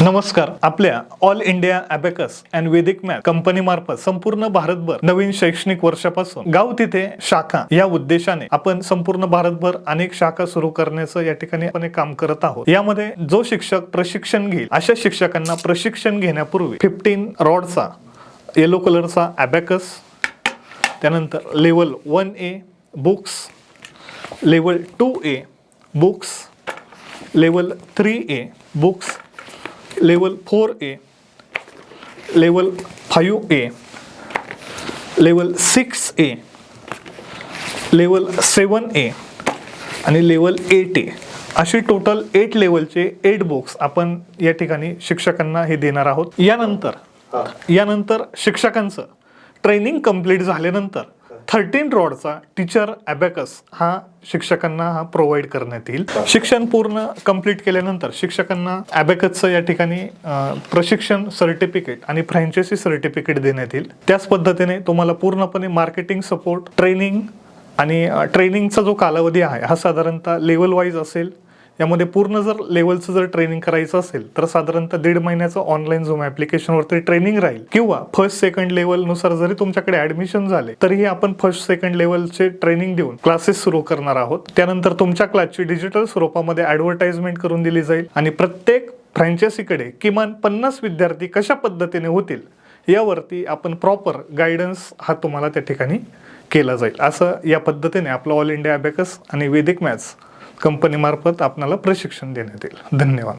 नमस्कार. आपल्या all India abacus and वैदिक मॅथ कंपनी मार्फत संपूर्ण भारतभर नवीन शैक्षणिक वर्षापासून गाव तिथे शाखा या उद्देशाने आपण संपूर्ण भारतभर अनेक शाखा सुरू करण्याचं या ठिकाणी आपण एक काम करत आहोत. यामध्ये जो शिक्षक प्रशिक्षण घेईल अशा शिक्षकांना प्रशिक्षण घेण्यापूर्वी 15 रॉडचा येलो कलरचा अबॅकस, त्यानंतर level 1A books, level 2A books, level 3A books, level 4A, level 5A, level 6A, level 7A आणि लेवल 8A अशी टोटल 8 लेवलचे 8 बुक्स आपण या ठिकाणी शिक्षकांना हे देणार आहोत. यानंतर शिक्षकांचं ट्रेनिंग कंप्लीट झाल्यानंतर 13 रॉडचा टीचर अबॅकस हा शिक्षकांना प्रोव्हाइड करण्यात येईल. शिक्षण पूर्ण कंप्लीट केल्यानंतर शिक्षकांना अबॅकसचं या ठिकाणी प्रशिक्षण सर्टिफिकेट आणि फ्रँचायझी सर्टिफिकेट देण्यात येईल. त्याच पद्धतीने तुम्हाला पूर्णपणे मार्केटिंग सपोर्ट, ट्रेनिंग आणि ट्रेनिंगचा जो कालावधी आहे हा साधारणतः लेवल वाईज असेल. यामध्ये पूर्ण जर लेवलचं जर ट्रेनिंग करायचं असेल तर साधारणतः 1.5 महिन्याचं ऑनलाईन झूम ॲप्लिकेशनवरती ट्रेनिंग राहील, किंवा फर्स्ट सेकंड लेवलनुसार जरी तुमच्याकडे ॲडमिशन झाले तरीही आपण फर्स्ट सेकंड लेवलचे ट्रेनिंग देऊन क्लासेस सुरू करणार आहोत. त्यानंतर तुमच्या क्लासची डिजिटल स्वरूपामध्ये ॲडव्हर्टाइजमेंट करून दिली जाईल आणि प्रत्येक फ्रँचायझीकडे किमान 50 विद्यार्थी कशा पद्धतीने होतील यावरती आपण प्रॉपर गायडन्स हा तुम्हाला त्या ठिकाणी केला जाईल. असं या पद्धतीने आपलं ऑल इंडिया अबॅकस आणि वैदिक मॅथ्स कंपनीमार्फत आपल्याला प्रशिक्षण देण्यात येईल. धन्यवाद.